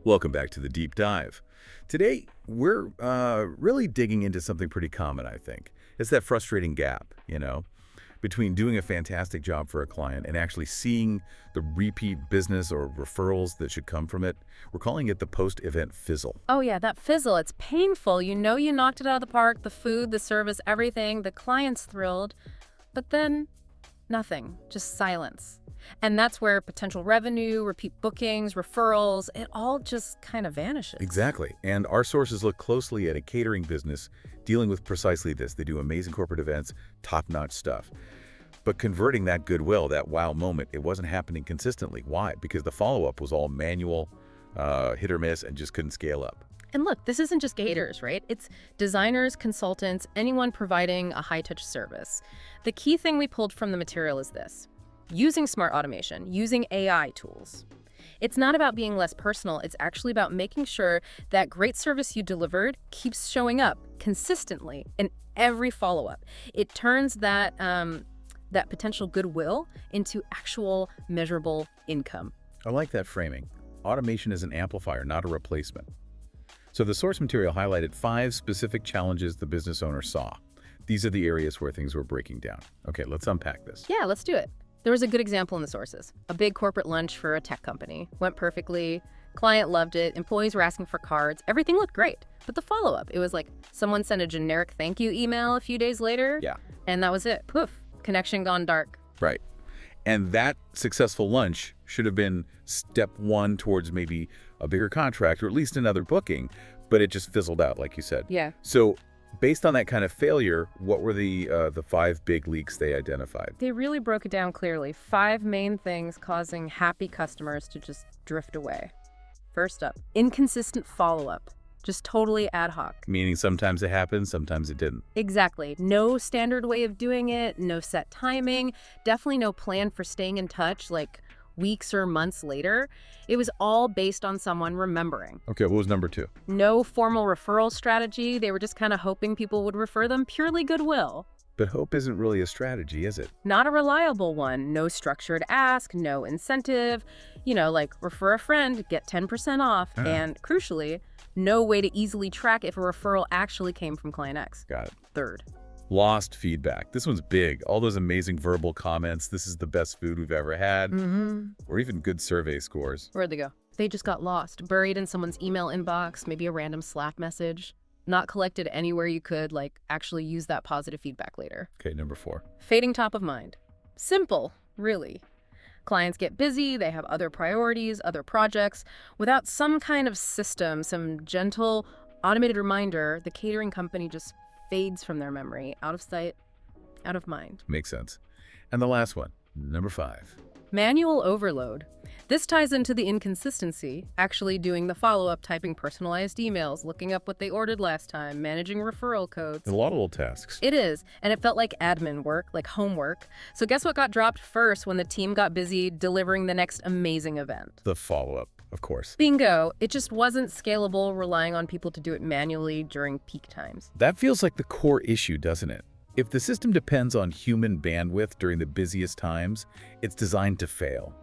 Welcome back to the Deep Dive. Today, we're really digging into something pretty common, I think. It's that frustrating gap, between doing a fantastic job for a client and actually seeing the repeat business or referrals that should come from it. We're calling it the post-event fizzle. Oh yeah, that fizzle, it's painful. You know you knocked it out of the park, the food, the service, everything. The client's thrilled, but then nothing, just silence. And that's where potential revenue, repeat bookings, referrals, it all just kind of vanishes. Exactly. And our sources look closely at a catering business dealing with precisely this. They do amazing corporate events, top-notch stuff. But converting that goodwill, that wow moment, it wasn't happening consistently. Why? Because the follow-up was all manual, hit or miss, and just couldn't scale up. And look, this isn't just caterers, right? It's designers, consultants, anyone providing a high-touch service. The key thing we pulled from the material is this: using smart automation, using AI tools. It's not about being less personal, it's actually about making sure that great service you delivered keeps showing up consistently in every follow-up. It turns that potential goodwill into actual measurable income. I like that framing. Automation is an amplifier, not a replacement. So the source material highlighted 5 specific challenges the business owner saw. These are the areas where things were breaking down. Okay, let's unpack this. Yeah, let's do it. There was a good example in the sources. A big corporate lunch for a tech company. Went perfectly. Client loved it. Employees were asking for cards. Everything looked great. But the follow-up, it was like someone sent a generic thank you email a few days later. Yeah. And that was it. Poof. Connection gone dark. Right. And that successful lunch should have been step 1 towards maybe a bigger contract or at least another booking, but it just fizzled out, like you said. Yeah. So based on that kind of failure, what were the 5 big leaks they identified? They really broke it down clearly. 5 main things causing happy customers to just drift away. First up, inconsistent follow-up. Just totally ad hoc. Meaning sometimes it happened, sometimes it didn't. Exactly. No standard way of doing it, no set timing, definitely no plan for staying in touch like weeks or months later. It was all based on someone remembering. Okay, what was number 2? No formal referral strategy. They were just kind of hoping people would refer them, purely goodwill. But hope isn't really a strategy, is it? Not a reliable one. No structured ask, no incentive. Like refer a friend, get 10% off. And crucially, no way to easily track if a referral actually came from client X. Got it. Third, lost feedback. This one's big. All those amazing verbal comments, this is the best food we've ever had, or even good survey scores. Where'd they go? They just got lost, buried in someone's email inbox, maybe a random Slack message. Not collected anywhere you could, actually use that positive feedback later. Okay, number 4. Fading top of mind. Simple, really. Clients get busy, they have other priorities, other projects. Without some kind of system, some gentle, automated reminder, the catering company just fades from their memory, out of sight, out of mind. Makes sense. And the last one, number 5. Manual overload. This ties into the inconsistency, actually doing the follow-up, typing personalized emails, looking up what they ordered last time, managing referral codes. A lot of little tasks. It is, and it felt like admin work, like homework. So guess what got dropped first when the team got busy delivering the next amazing event? The follow-up, of course. Bingo. It just wasn't scalable, relying on people to do it manually during peak times. That feels like the core issue, doesn't it? If the system depends on human bandwidth during the busiest times, it's designed to fail.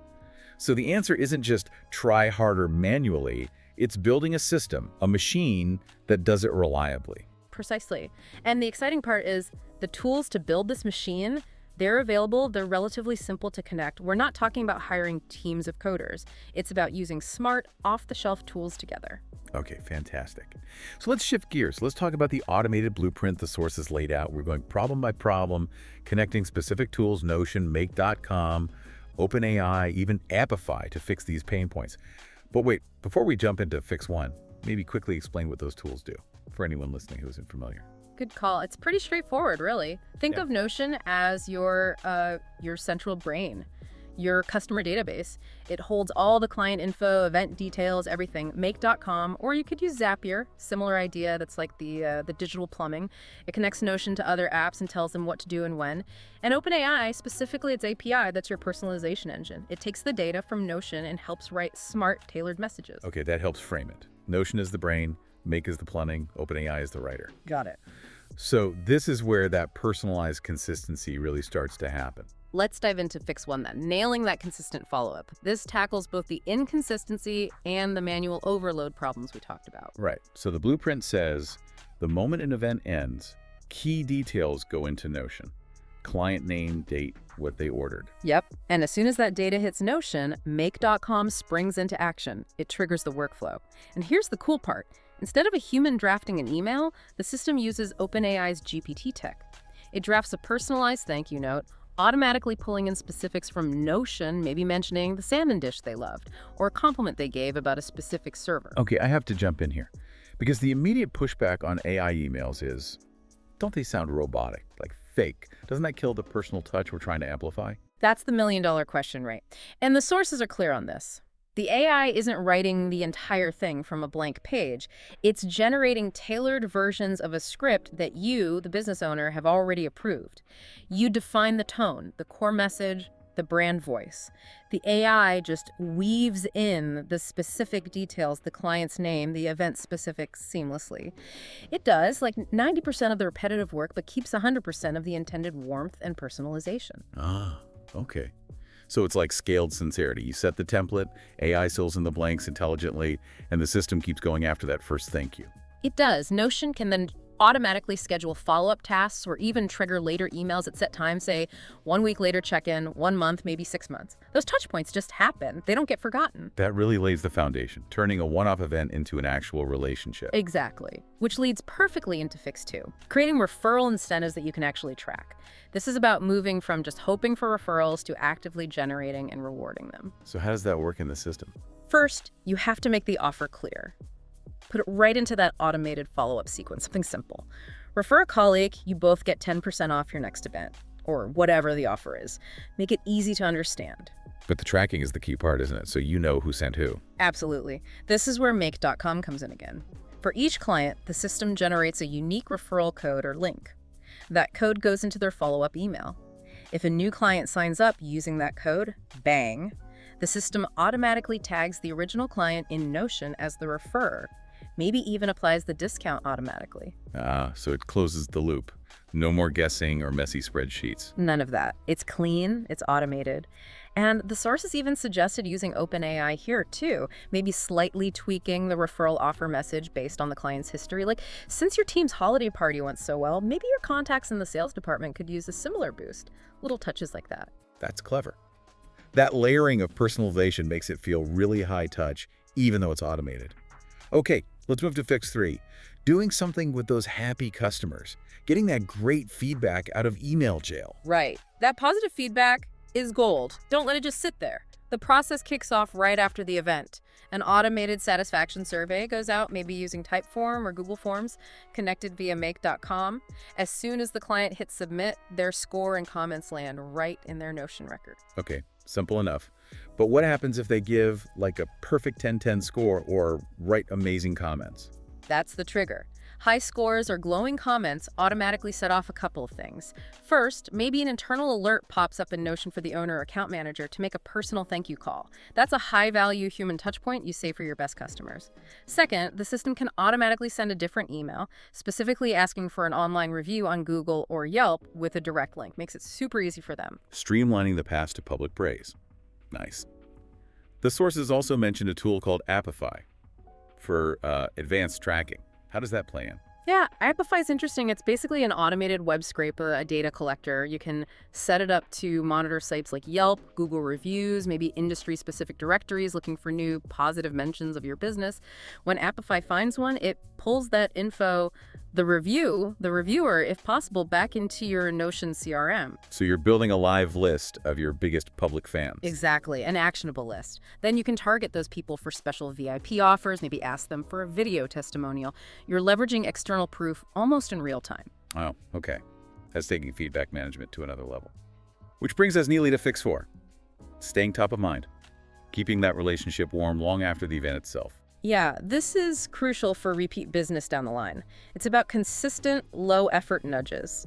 So the answer isn't just try harder manually, it's building a system, a machine that does it reliably. Precisely. And the exciting part is the tools to build this machine, they're available, they're relatively simple to connect. We're not talking about hiring teams of coders. It's about using smart, off-the-shelf tools together. Okay, fantastic. So let's shift gears. Let's talk about the automated blueprint the sources laid out. We're going problem by problem, connecting specific tools, Notion, Make.com, OpenAI, even Appify to fix these pain points. But wait, before we jump into Fix 1, maybe quickly explain what those tools do for anyone listening who isn't familiar. Good call. It's pretty straightforward, really. Think of Notion as your central brain, your customer database. It holds all the client info, event details, everything. Make.com, or you could use Zapier, similar idea. That's like the digital plumbing. It connects Notion to other apps and tells them what to do and when. And OpenAI, specifically its API, that's your personalization engine. It takes the data from Notion and helps write smart, tailored messages. Okay, that helps frame it. Notion is the brain, Make is the plumbing, OpenAI is the writer. Got it. So this is where that personalized consistency really starts to happen. Let's dive into fix one then, nailing that consistent follow-up. This tackles both the inconsistency and the manual overload problems we talked about. Right. So the blueprint says the moment an event ends, key details go into Notion. Client name, date, what they ordered. Yep. And as soon as that data hits Notion, make.com springs into action. It triggers the workflow. And here's the cool part. Instead of a human drafting an email, the system uses OpenAI's GPT tech. It drafts a personalized thank you note, automatically pulling in specifics from Notion, maybe mentioning the salmon dish they loved, or a compliment they gave about a specific server. Okay, I have to jump in here. Because the immediate pushback on AI emails is, don't they sound robotic, like fake? Doesn't that kill the personal touch we're trying to amplify? That's the million-dollar question, right? And the sources are clear on this. The AI isn't writing the entire thing from a blank page. It's generating tailored versions of a script that you, the business owner, have already approved. You define the tone, the core message, the brand voice. The AI just weaves in the specific details, the client's name, the event specifics seamlessly. It does like 90% of the repetitive work, but keeps 100% of the intended warmth and personalization. Ah, okay. So it's like scaled sincerity. You set the template, AI fills in the blanks intelligently, and the system keeps going after that first thank you. It does. Notion can then automatically schedule follow-up tasks or even trigger later emails at set times, say 1 week later check-in, 1 month, maybe 6 months. Those touch points just happen. They don't get forgotten. That really lays the foundation, turning a one-off event into an actual relationship. Exactly. Which leads perfectly into Fix 2, creating referral incentives that you can actually track. This is about moving from just hoping for referrals to actively generating and rewarding them. So how does that work in the system? First, you have to make the offer clear. Put it right into that automated follow-up sequence, something simple. Refer a colleague, you both get 10% off your next event, or whatever the offer is. Make it easy to understand. But the tracking is the key part, isn't it? So you know who sent who. Absolutely. This is where make.com comes in again. For each client, the system generates a unique referral code or link. That code goes into their follow-up email. If a new client signs up using that code, bang, the system automatically tags the original client in Notion as the referrer, maybe even applies the discount automatically. So it closes the loop. No more guessing or messy spreadsheets. None of that. It's clean, it's automated. And the sources even suggested using OpenAI here too, maybe slightly tweaking the referral offer message based on the client's history. Like, since your team's holiday party went so well, maybe your contacts in the sales department could use a similar boost. Little touches like that. That's clever. That layering of personalization makes it feel really high touch, even though it's automated. Okay, let's move to Fix 3. Doing something with those happy customers. Getting that great feedback out of email jail. Right. That positive feedback is gold. Don't let it just sit there. The process kicks off right after the event. An automated satisfaction survey goes out, maybe using Typeform or Google Forms, connected via make.com. As soon as the client hits submit, their score and comments land right in their Notion record. Okay, simple enough. But what happens if they give like a perfect 10-10 score or write amazing comments? That's the trigger. High scores or glowing comments automatically set off a couple of things. First, maybe an internal alert pops up in Notion for the owner or account manager to make a personal thank you call. That's a high-value human touchpoint you save for your best customers. Second, the system can automatically send a different email, specifically asking for an online review on Google or Yelp with a direct link. Makes it super easy for them. Streamlining the path to public praise. Nice. The sources also mentioned a tool called Appify for advanced tracking. How does that play in? Yeah, Appify is interesting. It's basically an automated web scraper, a data collector. You can set it up to monitor sites like Yelp, Google reviews, maybe industry-specific directories looking for new positive mentions of your business. When Appify finds one, it pulls that info, the reviewer, if possible, back into your Notion CRM. So you're building a live list of your biggest public fans. Exactly, an actionable list. Then you can target those people for special VIP offers, maybe ask them for a video testimonial. You're leveraging external proof almost in real time. Oh, okay. That's taking feedback management to another level. Which brings us neatly to Fix 4. Staying top of mind. Keeping that relationship warm long after the event itself. Yeah, this is crucial for repeat business down the line. It's about consistent, low-effort nudges.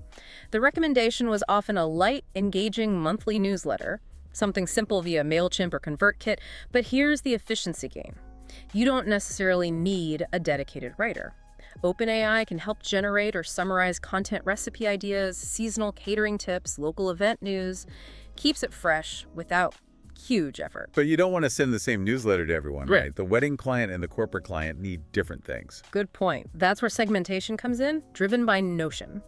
The recommendation was often a light, engaging monthly newsletter, something simple via MailChimp or ConvertKit, but here's the efficiency gain. You don't necessarily need a dedicated writer. OpenAI can help generate or summarize content recipe ideas, seasonal catering tips, local event news. Keeps it fresh without huge effort. But you don't want to send the same newsletter to everyone, Right. right? The wedding client and the corporate client need different things. Good point. That's where segmentation comes in, driven by Notion.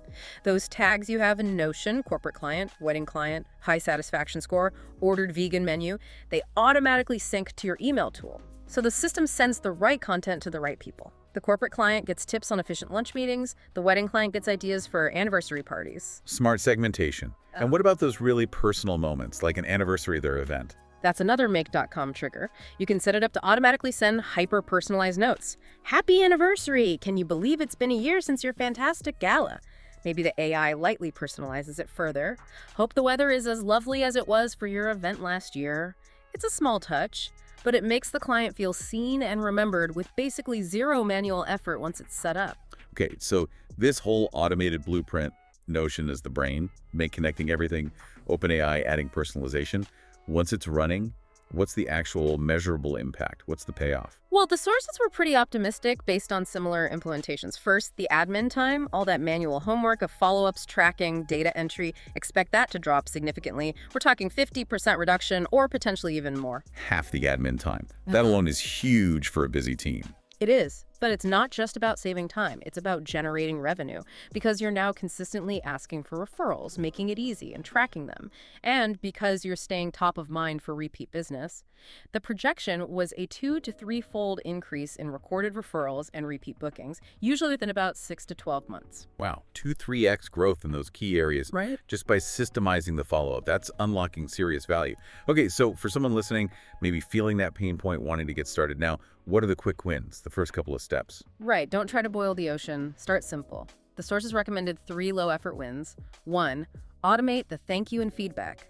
Those tags you have in Notion, corporate client, wedding client, high satisfaction score, ordered vegan menu, they automatically sync to your email tool. So the system sends the right content to the right people. The corporate client gets tips on efficient lunch meetings. The wedding client gets ideas for anniversary parties. Smart segmentation. And what about those really personal moments, like an anniversary of their event? That's another make.com trigger. You can set it up to automatically send hyper-personalized notes. Happy anniversary! Can you believe it's been a year since your fantastic gala? Maybe the AI lightly personalizes it further. Hope the weather is as lovely as it was for your event last year. It's a small touch, but it makes the client feel seen and remembered with basically zero manual effort once it's set up. Okay, so this whole automated blueprint, Notion is the brain, make connecting everything, OpenAI adding personalization. Once it's running, what's the actual measurable impact? What's the payoff? Well, the sources were pretty optimistic based on similar implementations. First, the admin time, all that manual homework of follow-ups, tracking, data entry, expect that to drop significantly. We're talking 50% reduction or potentially even more. Half the admin time. That alone is huge for a busy team. It is, but it's not just about saving time. It's about generating revenue because you're now consistently asking for referrals, making it easy and tracking them. And because you're staying top of mind for repeat business, the projection was a 2 to 3-fold increase in recorded referrals and repeat bookings, usually within about 6 to 12 months. Wow, 2-3x growth in those key areas Right. just by systemizing the follow-up. That's unlocking serious value. Okay, so for someone listening, maybe feeling that pain point, wanting to get started now, what are the quick wins, the first couple of steps? Right, don't try to boil the ocean. Start simple. The sources recommended 3 low-effort wins. 1, automate the thank you and feedback.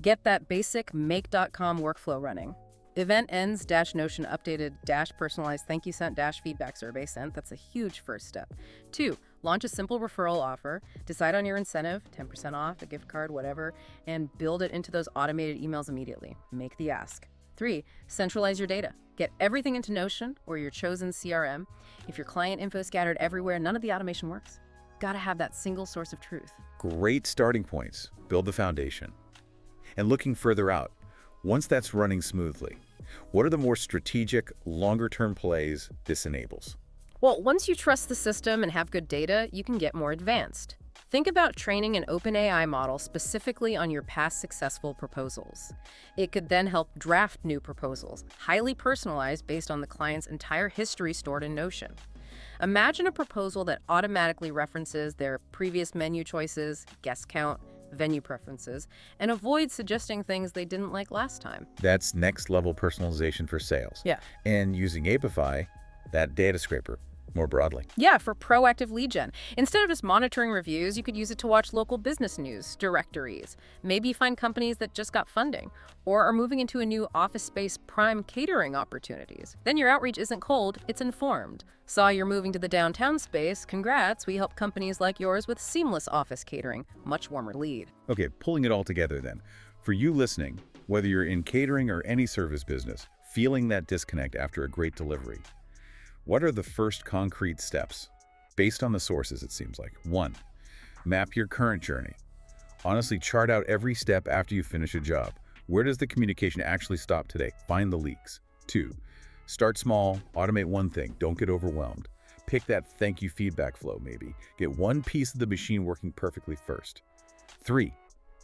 Get that basic make.com workflow running. Event ends -Notion updated -personalized thank you sent -feedback survey sent. That's a huge first step. 2, launch a simple referral offer. Decide on your incentive, 10% off, a gift card, whatever, and build it into those automated emails immediately. Make the ask. 3, centralize your data. Get everything into Notion or your chosen CRM. If your client info is scattered everywhere, none of the automation works. Gotta have that single source of truth. Great starting points. Build the foundation. And looking further out, once that's running smoothly, what are the more strategic, longer-term plays this enables? Well, once you trust the system and have good data, you can get more advanced. Think about training an OpenAI model specifically on your past successful proposals. It could then help draft new proposals, highly personalized based on the client's entire history stored in Notion. Imagine a proposal that automatically references their previous menu choices, guest count, venue preferences, and avoids suggesting things they didn't like last time. That's next-level personalization for sales. Yeah. And using Apify, that data scraper, more broadly. Yeah, for proactive lead gen. Instead of just monitoring reviews, you could use it to watch local business news, directories, maybe find companies that just got funding or are moving into a new office space prime catering opportunities. Then your outreach isn't cold, it's informed. Saw you're moving to the downtown space, congrats, we help companies like yours with seamless office catering, much warmer lead. Okay, pulling it all together then. For you listening, whether you're in catering or any service business, feeling that disconnect after a great delivery, what are the first concrete steps? Based on the sources, it seems like. 1, map your current journey. Honestly, chart out every step after you finish a job. Where does the communication actually stop today? Find the leaks. 2, start small, automate one thing, don't get overwhelmed. Pick that thank you feedback flow maybe. Get one piece of the machine working perfectly first. 3,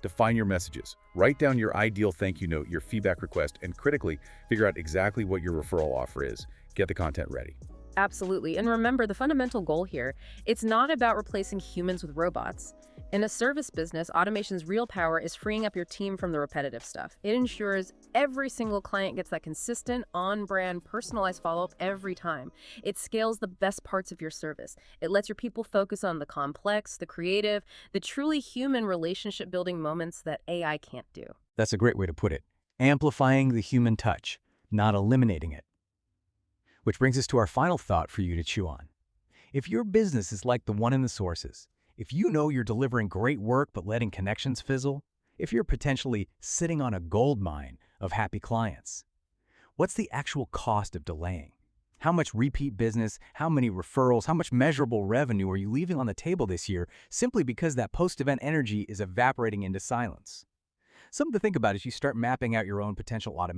define your messages. Write down your ideal thank you note, your feedback request, and critically, figure out exactly what your referral offer is. Get the content ready. Absolutely. And remember, the fundamental goal here, it's not about replacing humans with robots. In a service business, automation's real power is freeing up your team from the repetitive stuff. It ensures every single client gets that consistent, on-brand, personalized follow-up every time. It scales the best parts of your service. It lets your people focus on the complex, the creative, the truly human relationship-building moments that AI can't do. That's a great way to put it. Amplifying the human touch, not eliminating it. Which brings us to our final thought for you to chew on. If your business is like the one in the sources, if you know you're delivering great work but letting connections fizzle, if you're potentially sitting on a gold mine of happy clients, what's the actual cost of delaying? How much repeat business, how many referrals, how much measurable revenue are you leaving on the table this year simply because that post-event energy is evaporating into silence? Something to think about as you start mapping out your own potential automation